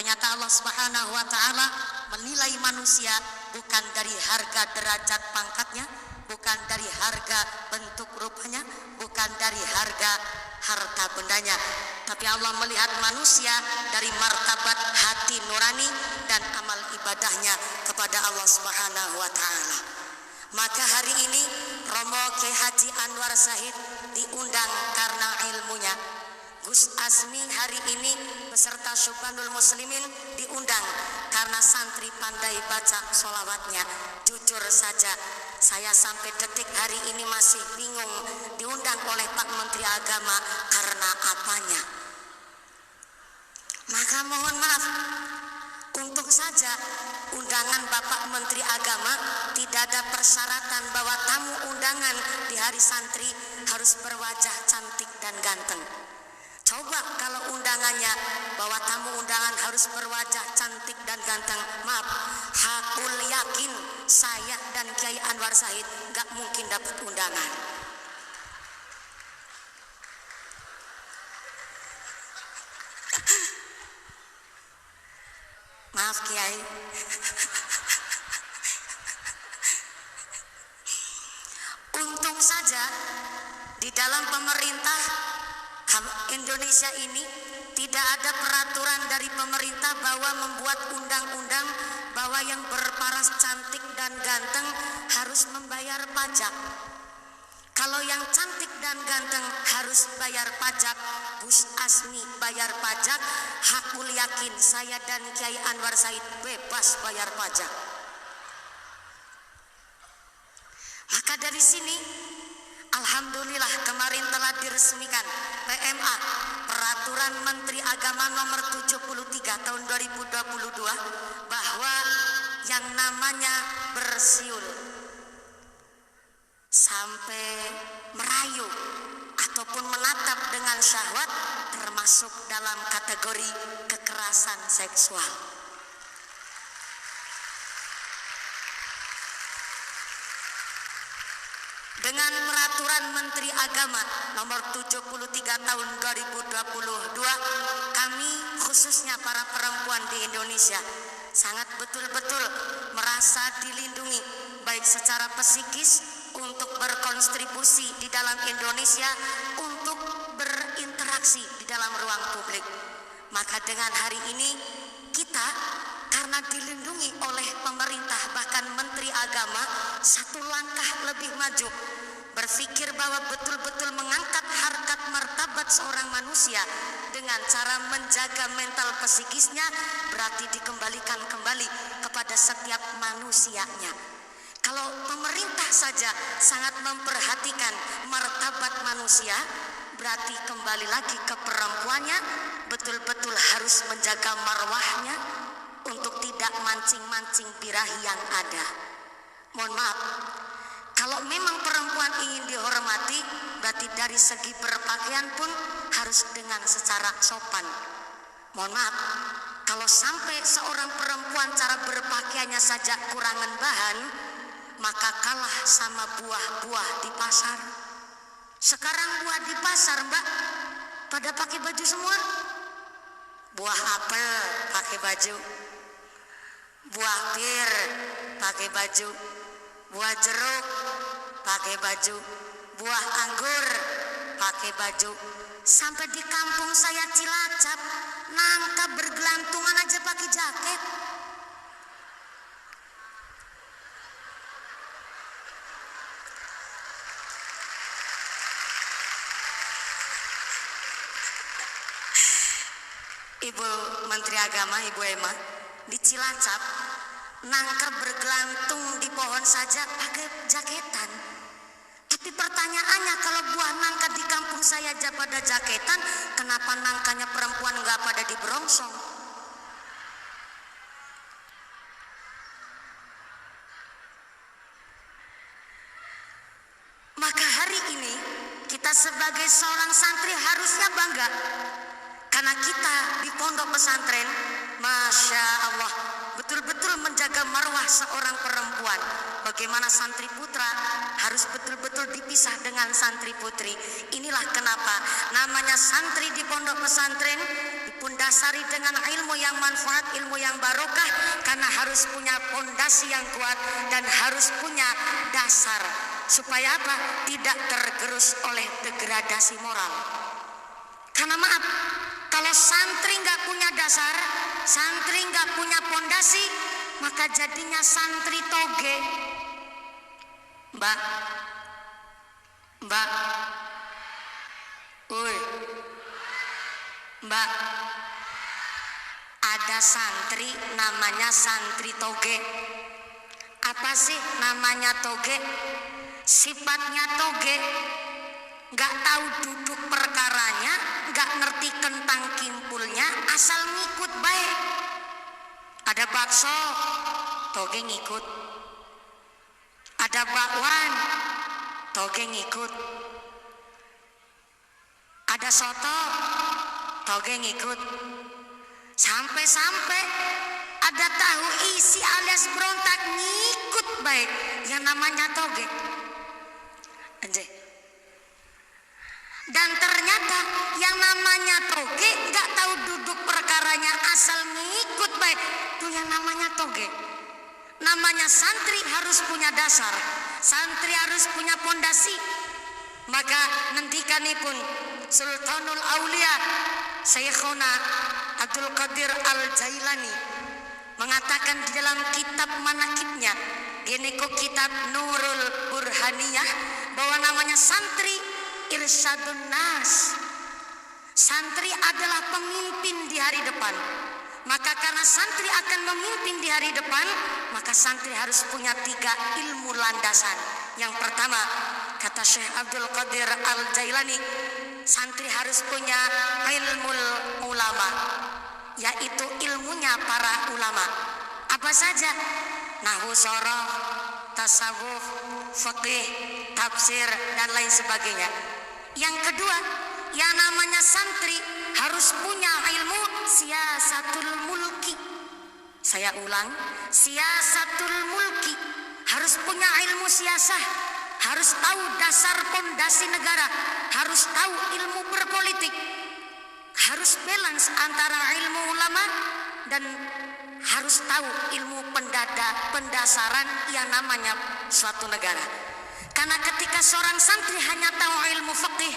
Ternyata Allah Subhanahu wa ta'ala menilai manusia bukan dari harga derajat pangkatnya, bukan dari harga bentuk rupanya, bukan dari harga harta bendanya, tapi Allah melihat manusia dari martabat hati nurani dan amal ibadahnya kepada Allah Subhanahu wa ta'ala. Maka hari ini Romo Kiai Haji Anwar Said diundang karena ilmunya. Gus Asmi hari ini beserta Syubhanul Muslimin diundang karena santri pandai baca sholawatnya. Jujur saja, saya sampai detik hari ini masih bingung diundang oleh Pak Menteri Agama karena apanya. Maka mohon maaf, untung saja undangan Bapak Menteri Agama tidak ada persyaratan bahwa tamu undangan di hari santri harus berwajah cantik dan ganteng. Coba kalau undangannya bahwa tamu undangan harus berwajah cantik dan ganteng, maaf, hakul yakin saya dan Kiai Anwar Said gak mungkin dapat undangan. Maaf Kiai. Untung saja di dalam pemerintah Indonesia ini tidak ada peraturan dari pemerintah bahwa membuat undang-undang bahwa yang berparas cantik dan ganteng harus membayar pajak. Kalau yang cantik dan ganteng harus bayar pajak, Gus Asmi bayar pajak, hakul yakin saya dan Kiai Anwar Said bebas bayar pajak. Maka dari sini alhamdulillah kemarin telah diresmikan PMA, Peraturan Menteri Agama nomor 73 tahun 2022, bahwa yang namanya bersiul sampai merayu ataupun menatap dengan syahwat termasuk dalam kategori kekerasan seksual. Dengan Peraturan Menteri Agama nomor 73 tahun 2022, kami khususnya para perempuan di Indonesia sangat betul-betul merasa dilindungi baik secara psikis untuk berkontribusi di dalam Indonesia, untuk berinteraksi di dalam ruang publik. Maka dengan hari ini kita karena dilindungi oleh pemerintah bahkan Menteri Agama satu langkah lebih maju, berpikir bahwa betul-betul mengangkat harkat martabat seorang manusia dengan cara menjaga mental psikisnya, berarti dikembalikan kembali kepada setiap manusianya. Kalau pemerintah saja sangat memperhatikan martabat manusia, berarti kembali lagi ke perempuannya, betul-betul harus menjaga marwahnya untuk tidak mancing-mancing birahi yang ada. Mohon maaf, kalau memang perempuan ingin dihormati, berarti dari segi berpakaian pun harus dengan secara sopan. Mohon maaf, kalau sampai seorang perempuan cara berpakaiannya saja kurangan bahan, maka kalah sama buah-buah di pasar. Sekarang buah di pasar, Mbak, pada pakai baju semua. Buah apel pakai baju, buah pir pakai baju, buah jeruk pakai baju, buah anggur pakai baju. Sampai di kampung saya Cilacap, nangka bergelantungan aja pakai jaket. Ibu Menteri Agama, Ibu Emma, di Cilacap nangka bergelantung di pohon saja pakai jaketan. Tapi pertanyaannya, kalau buah nangka di kampung saya aja pada jaketan, kenapa nangkanya perempuan nggak pada di berongsong? Maka hari ini kita sebagai seorang santri harusnya bangga, karena kita di pondok pesantren, Masya Allah, betul-betul menjaga marwah seorang perempuan. Bagaimana santri putra harus betul-betul dipisah dengan santri putri. Inilah kenapa namanya santri di pondok pesantren, di pun dasari dengan ilmu yang manfaat, ilmu yang barokah, karena harus punya fondasi yang kuat dan harus punya dasar supaya apa? Tidak tergerus oleh degradasi moral. Karena maaf, kalau santri nggak punya dasar, santri nggak punya fondasi, maka jadinya santri toge. Mbak, Mbak, ada santri namanya santri toge. Apa sih namanya toge? Sifatnya toge, nggak tahu duduk perkaranya, nggak ngerti kentang kimpulnya, asal ngikut baik. Ada bakso, toge ngikut. Ada bakwan, toge ngikut. Ada soto, toge ngikut. Sampai-sampai ada tahu isi alias berontak ngikut baik, yang namanya toge. Anjay. Dan ternyata yang namanya toge nggak tahu duduk perkaranya, asal ngikut baik, itu yang namanya toge. Namanya santri harus punya dasar, santri harus punya pondasi. Maka nantikanipun Sultanul Aulia Syekhona Abdul Qadir Al-Jailani mengatakan di dalam kitab manakibnya, geneko kitab Nurul Burhaniyah, bahwa namanya santri irsyadun nas. Santri adalah pemimpin di hari depan. Maka karena santri akan memimpin di hari depan, maka santri harus punya 3 ilmu landasan. Yang pertama, kata Syekh Abdul Qadir Al-Jailani, santri harus punya ilmul ulama, yaitu ilmunya para ulama. Apa saja? Nahwu soroh, tasawuf, fikih, tafsir, dan lain sebagainya. Yang kedua, yang namanya santri harus punya ilmu siyasatul mulki. Saya ulang, siyasatul mulki. Harus punya ilmu siasah, harus tahu dasar fondasi negara, harus tahu ilmu berpolitik, harus balance antara ilmu ulama dan harus tahu ilmu pendasaran yang namanya suatu negara. Karena ketika seorang santri hanya tahu ilmu fikih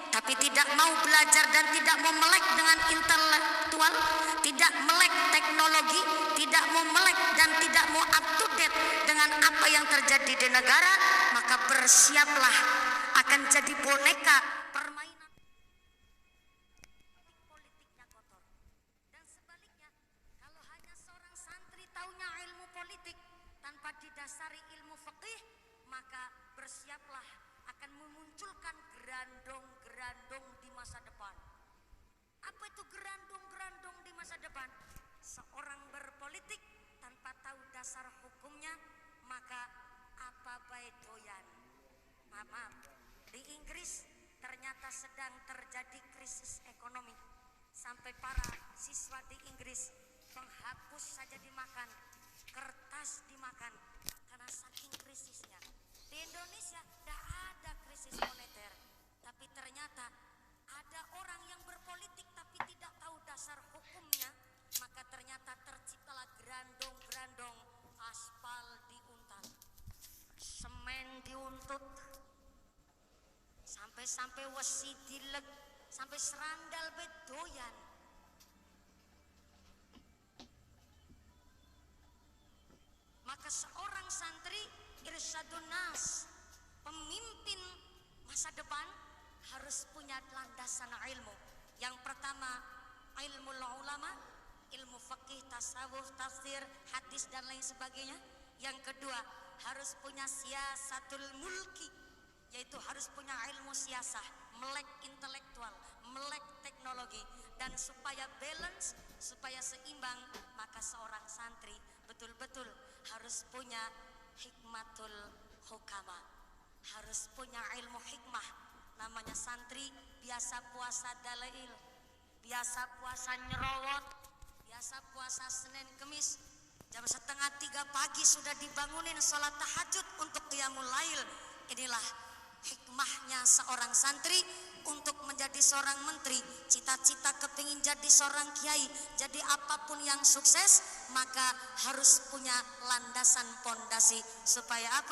tapi tidak mau belajar dan tidak mau melek dengan intelektual, tidak melek teknologi, tidak mau melek dan tidak mau up to date dengan apa yang terjadi di negara, maka bersiaplah akan jadi boneka permainan politiknya kotor. Dan sebaliknya, kalau hanya seorang santri taunya ilmu politik tanpa didasari ilmu fikih, maka bersiaplah akan memunculkan gerandong-gerandong di masa depan. Apa itu gerandong-gerandong di masa depan? Seorang berpolitik tanpa tahu dasar hukumnya, maka apa baik doyan. Maaf, di Inggris ternyata sedang terjadi krisis ekonomi. Sampai para siswa di Inggris penghapus saja dimakan, kertas dimakan karena saking krisisnya. Di Indonesia tidak ada krisis moneter, tapi ternyata ada orang yang berpolitik tapi tidak tahu dasar hukumnya, maka ternyata terciptalah gerandong-gerandong, aspal diuntat, semen diuntut, sampai wesi dilek, sampai serandal bedoyan. Maka seorang santri irsyadun nas, pemimpin masa depan, harus punya landasan ilmu. Yang pertama, ilmu ulama, ilmu fikih, tasawuf, tafsir, hadis dan lain sebagainya. Yang kedua, harus punya siyasatul mulki, yaitu harus punya ilmu siasah, melek intelektual, melek teknologi. Dan supaya balance, supaya seimbang, maka seorang santri betul-betul harus punya hikmatul hukama, harus punya ilmu hikmah. Namanya santri biasa puasa dalail, biasa puasa nyerowot, biasa puasa Senin Kemis, jam 2:30 pagi sudah dibangunin sholat tahajud untuk qiyamul lail. Inilah hikmahnya seorang santri untuk menjadi seorang menteri, cita-cita kepingin jadi seorang kiai, jadi apapun yang sukses, maka harus punya landasan pondasi supaya apa?